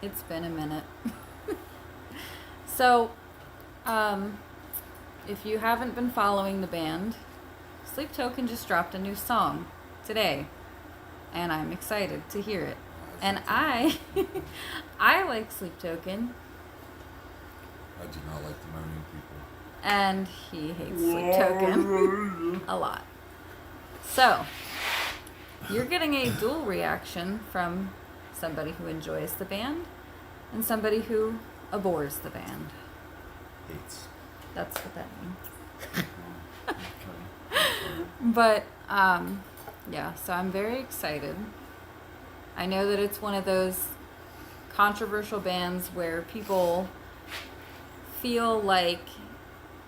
It's been a minute. So, if you haven't been following the band, Sleep Token just dropped a new song today, and I'm excited to hear it. And I like Sleep Token, I do not like the moaning people. and he hates Sleep Token a lot. So, you're getting a dual reaction from somebody who enjoys the band and somebody who abhors the band. Hates. That's what that means. Okay. But, yeah, so I'm very excited. I know that it's one of those controversial bands where people feel like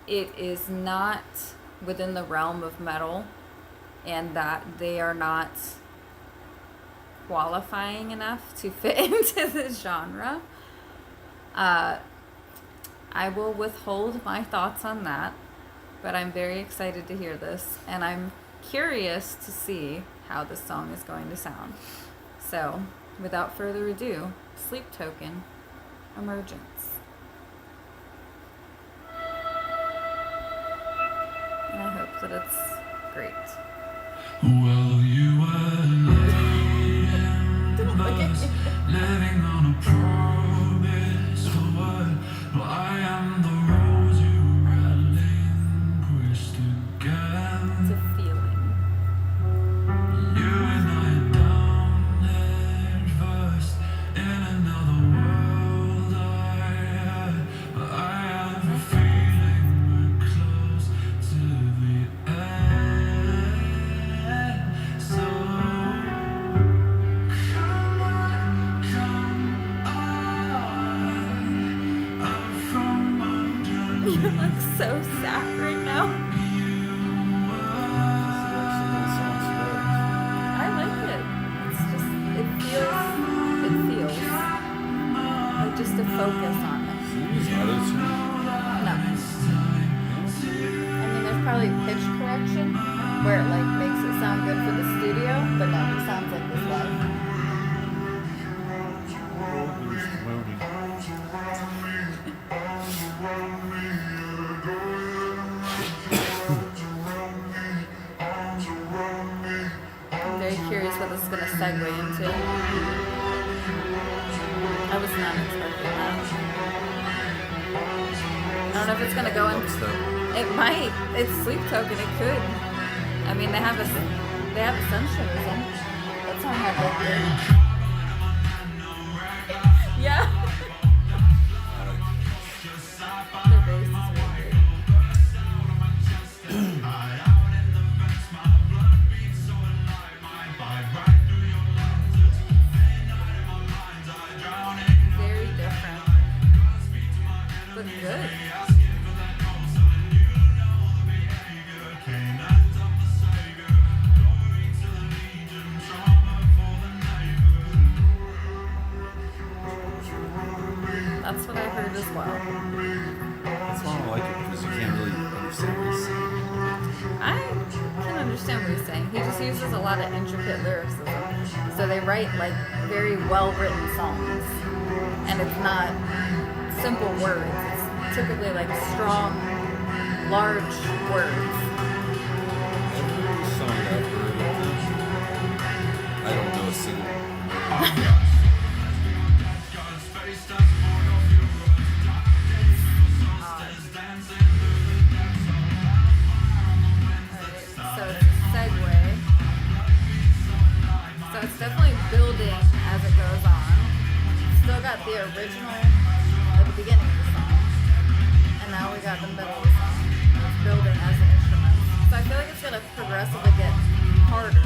it is not within the realm of metal and that they are not qualifying enough to fit into this genre. I will withhold my thoughts on that, but I'm very excited to hear this, and I'm curious to see how this song is going to sound. So, without further ado, Sleep Token, Emergence. And I hope that it's great. Well, you were living on a promise for what? Well, I am the rose you relinquished again. It's a feeling. You and I down head first in another world. I have a feeling we're close to the end. So come on, I'm from You underneath. look so sad right now. I like it. It's just, it feels like just to focus on it. No. I mean, there's probably pitch correction where it like makes it sound good for the studio, but no, it sounds like this live. I'm very curious what this is going to segue into. I was not expecting that. I don't know if it's going to go in. It might. It's Sleep Token. It could. I mean, they have a sensualism. That song had like yeah. Their bass is weird. Very different, but good. That's what I heard as well. That's why I don't like it, because you can't really understand what he's saying. I can understand what he's saying. He just uses a lot of intricate lyricism. So they write like very well written songs. And it's not simple words. It's typically like strong, large words. Every song I've heard of him, I don't know a single. So it's a segue. So it's definitely building as it goes on. Still got the original at the beginning of the song. And now we got the middle of the song. It's building as an instrument. So I feel like it's going to progressively get harder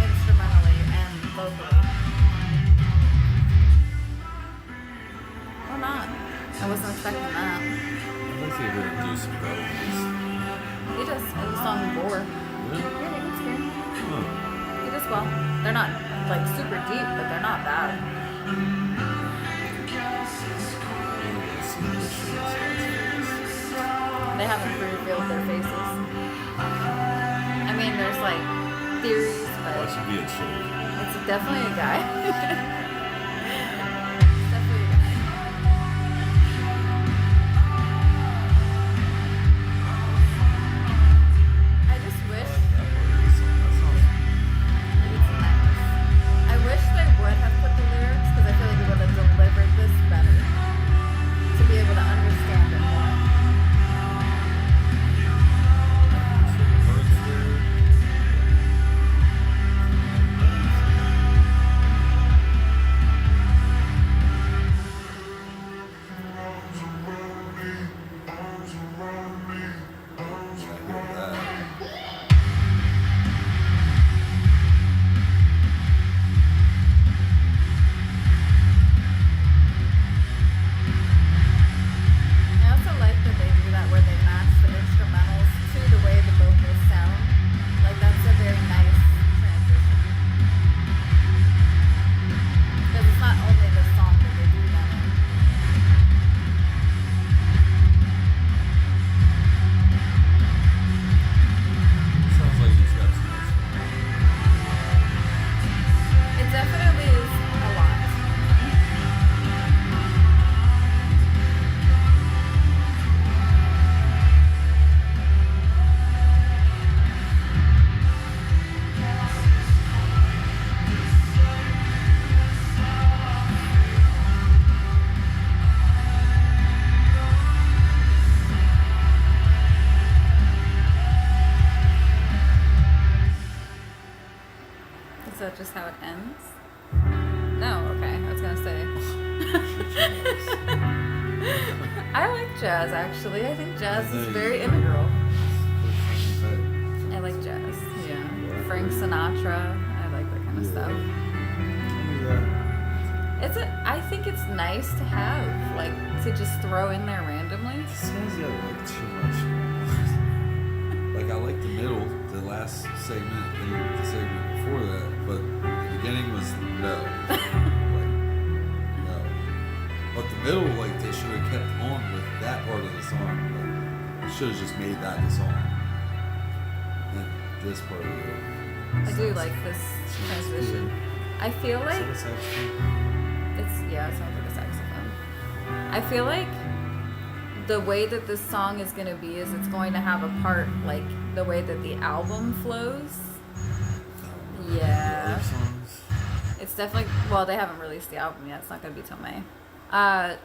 instrumentally and vocally. Or not. I wasn't expecting that. I think they're going to do some better ones. He does. In the song War. Really? Yeah, he's good. Huh. He does well. They're not like super deep, but they're not bad. They haven't revealed their faces. I mean, there's like theories, but Why should be a chick? it's definitely a guy. It's definitely a jazz, actually. I think jazz is Yeah, very you- integral. I I like jazz. Yeah. Frank Sinatra. I like that kind of stuff. I think it's nice to have, like, to just throw in there randomly. This guy's got like too much. Like I like the middle, the last segment, and the segment before that, but the beginning was no. Like, no. But the middle, like they should have kept on with that part of the song. Like, they should have just made that the song. And this part of it. I do like this transition. I feel like Is that a saxophone? it sounds like a saxophone. I feel like the way that this song is going to be is it's going to have a part like the way that the album flows. Yeah. The other songs. It's definitely, well, they haven't released the album yet. It's not going to be till May. I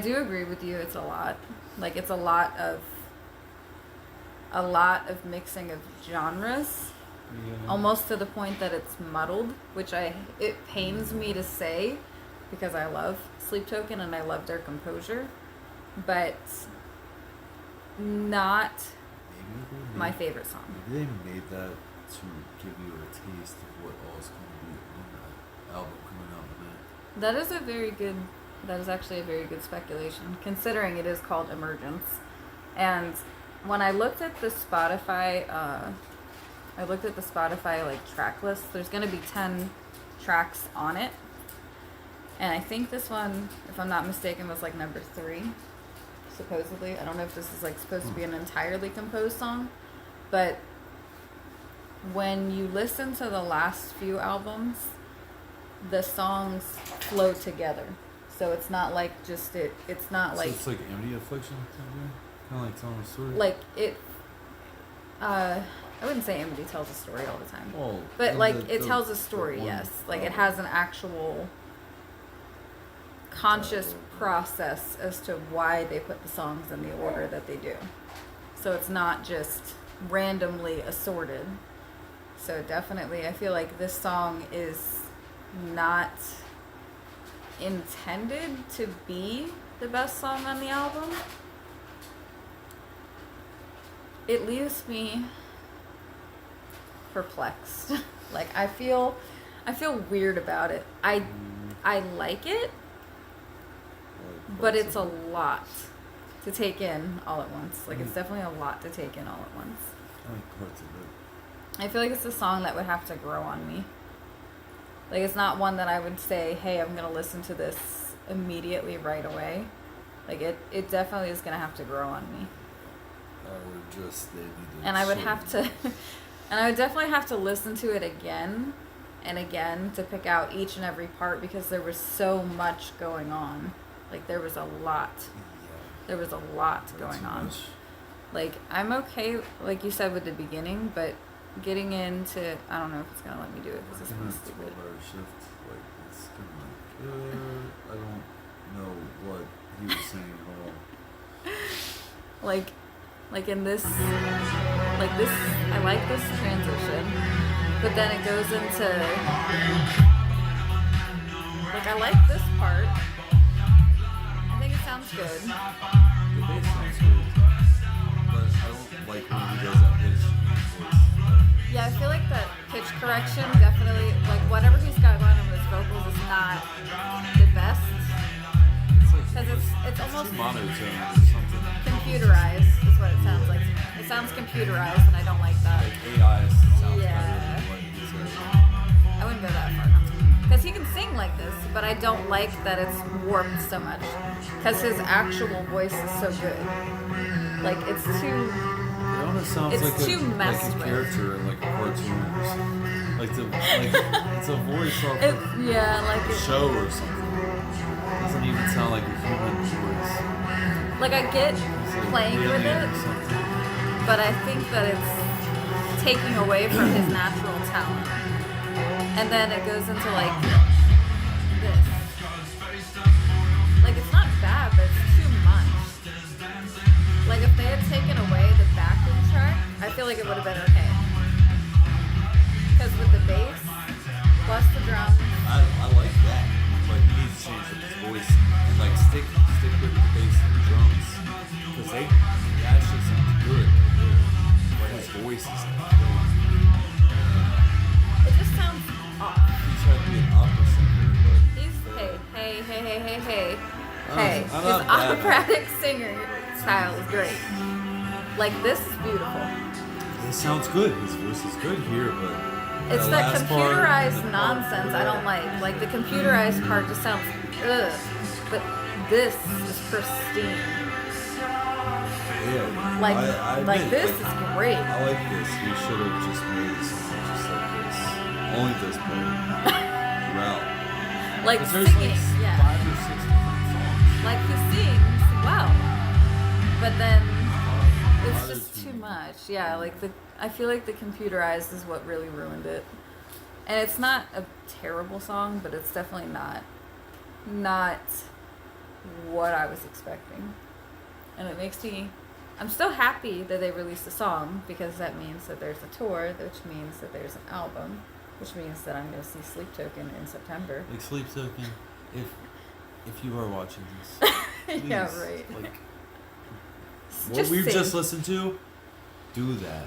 do agree with you. It's a lot. Like, it's a lot of mixing of genres. Yeah. Almost to the point that it's muddled, which it pains me to say because I love Sleep Token and I love their composure, but not Maybe they my made- favorite song. Maybe they made that to give you a taste of what all's going to be on that album coming out in May. That is actually a very good speculation, considering it is called Emergence. And when I looked at the Spotify, like track list, there's gonna be 10 tracks on it. And I think this one, if I'm not mistaken, was like number 3, supposedly. I don't know if this is like supposed to be an entirely composed song, but when you listen to the last few albums, the songs flow together. So it's not like it's not So like it's like Amity Affliction, kind of like telling a story. like it I wouldn't say Amity tells a story all the time. Well, But in like the- it the- tells a the story, one yes. Like it album. has an actual conscious process as to why they put the songs in the order that they do. So it's not just randomly assorted. So definitely I feel like this song is not intended to be the best song on the album. It leaves me perplexed. Like I feel weird about it. I like it, Like, but parts it's of a it. lot to take in all at once. Like it's definitely a lot to take in all at once. I like parts of it. I feel like it's a song that would have to grow on me. Like it's not one that I would say, "Hey, I'm going to listen to this immediately right away." Like it definitely is going to have to grow on me. Or just they need to. And I would shorten have to it. and I would definitely have to listen to it again and again to pick out each and every part because there was so much going on. Like there was a lot. Yeah. There was a lot Way going too on. much. Like I'm okay, like you said with the beginning, but getting into, I don't know if it's gonna let me do it because it's Working kind of a stupid. 12-hour shift, like it's kind of like, I don't know what he was saying at all. Like in this, like this, I like this transition, but then it goes into, like I like this part. I think it sounds good. The bass sounds good, but I don't like when he does that pitch voice. Yeah, I feel like that pitch correction definitely, like whatever he's got going on with his vocals is not the best. It's like 'Cause it's almost- too monotone or something. Computerized is what it sounds like to me. It sounds computerized and I don't like that. Like AI sounds Yeah. better than what he's I wouldn't go that far. Because he can sing like this, but I don't like that it's warped so much. Because his actual voice is so good. Like, it's too... It almost sounds It's like too messed like a with. character in like a cartoon or something. Like it's a voice off It, of yeah, like a it... show or something. It doesn't even sound like a human voice. Like, I get It's like playing with alien it, or something. but I think that it's taking away from his natural talent. And then it goes into, like, this. Like, it's not bad, but it's too much. Like, if they had taken away the backing track, I feel like it would have been okay. Because with the bass, plus the drums, I like that, but he needs to change up his voice and like stick with the bass and the hey. I'm His not bad. operatic singer style is great. Like, this is beautiful. It sounds good. His voice is good here, but It's the that last part computerized and the part nonsense before I don't that. like. Like, the computerized part just sounds ugh. But this is pristine. Yeah, Like, I like admit, this like, is great. I like this. He should have just made a song just like this. Only this part throughout. Like Because there's singing, like yeah. 5 or 6 different songs. Like he sings well, but then it's Other just too tuning. much. Yeah, like I feel like the computerized is what really ruined it. And it's not a terrible song, but it's definitely not what I was expecting. And it makes me I'm still happy that they released a song because that means that there's a tour, which means that there's an album, which means that I'm going to see Sleep Token in September. Like Sleep Token, if you are watching this, please, Yeah, right. Like what Just we've sing. just listened to, do that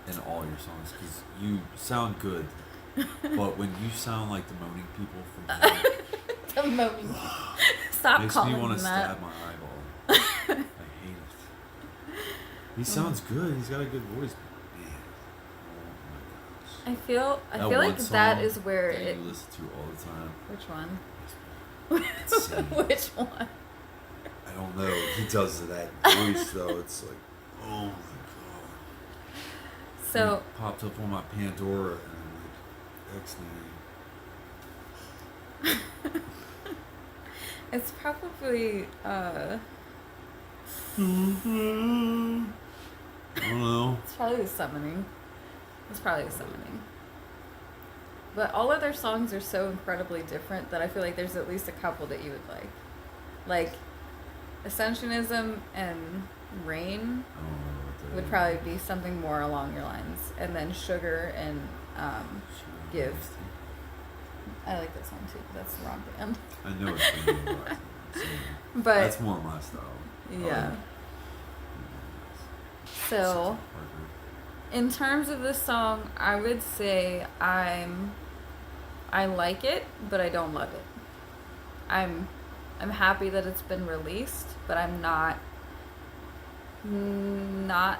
in all your songs because you sound good. But when you sound like the moaning people from hell, The moaning. Stop makes calling me want them to that. stab my eyeball. I hate it. He sounds good. He's got a good voice. But man, oh my gosh. I feel That like one that song is where that it. you listen to all the time. Which one? Insane. Which one? I don't know. He does that voice though. It's like, oh my god. So It popped up on my Pandora and I'm like, X-Name. it's probably I don't know. it's probably the summoning. It's probably the summoning. But all of their songs are so incredibly different that I feel like there's at least a couple that you would like. Like Ascensionism and Rain I don't know what that would is. probably be something more along your lines. And then Sugar and Give. I like that song too, but that's the wrong band. I know it's been a lot. But That's more my style. yeah. Parker. So in terms of this song, I would say I like it, but I don't love it. I'm happy that it's been released, but I'm not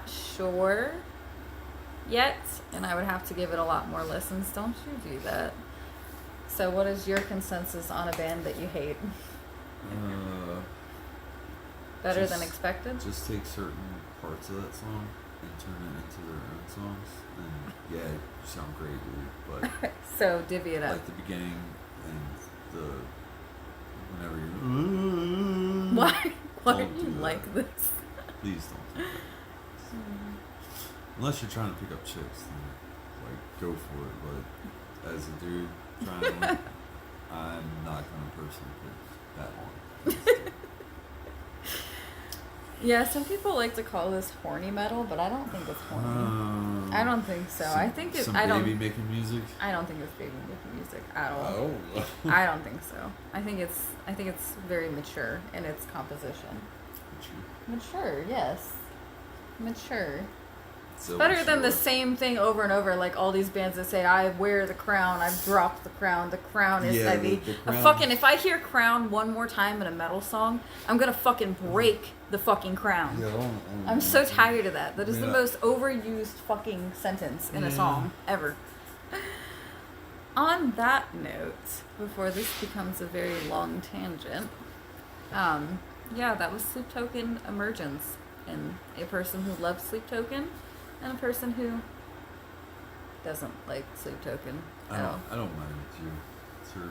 sure yet, and I would have to give it a lot more listens. Don't you do that? So what is your consensus on a band that you hate? Better than just- expected? Just take certain parts of that song and turn it into their own songs. And yeah, you sound great, dude. But So divvy it up. like the beginning and the whenever you're Why are Don't you do that. like this? please don't do that. Unless you're trying to pick up chicks, then like go for it. But as a dude trying to, I'm not gonna personally pick that one. Yeah, some people like to call this horny metal, but I don't think it's horny. I don't think so. I think it. Some I baby don't. making music. I don't think it's baby making music at all. Oh. I don't think so. I think it's very mature in its composition. Mature, yes. Mature. So Better than the mature. same thing over and over, like all these bands that say, I wear the crown, I've dropped the crown is Yeah, heavy. the crown. Fucking, if I hear crown one more time in a metal song, I'm gonna fucking break the fucking crown. Yeah, I don't I'm so tired of that. That is the Yeah. most overused fucking sentence in a Yeah. song ever. On that note, before this becomes a very long tangent, yeah, that was Sleep Token Emergence. And a person who loves Sleep Token and a person who doesn't like Sleep Token I at don't, all. I don't mind with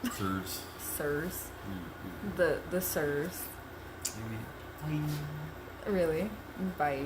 you, sirs. Sirs. You- The sirs. you- Really? Bye.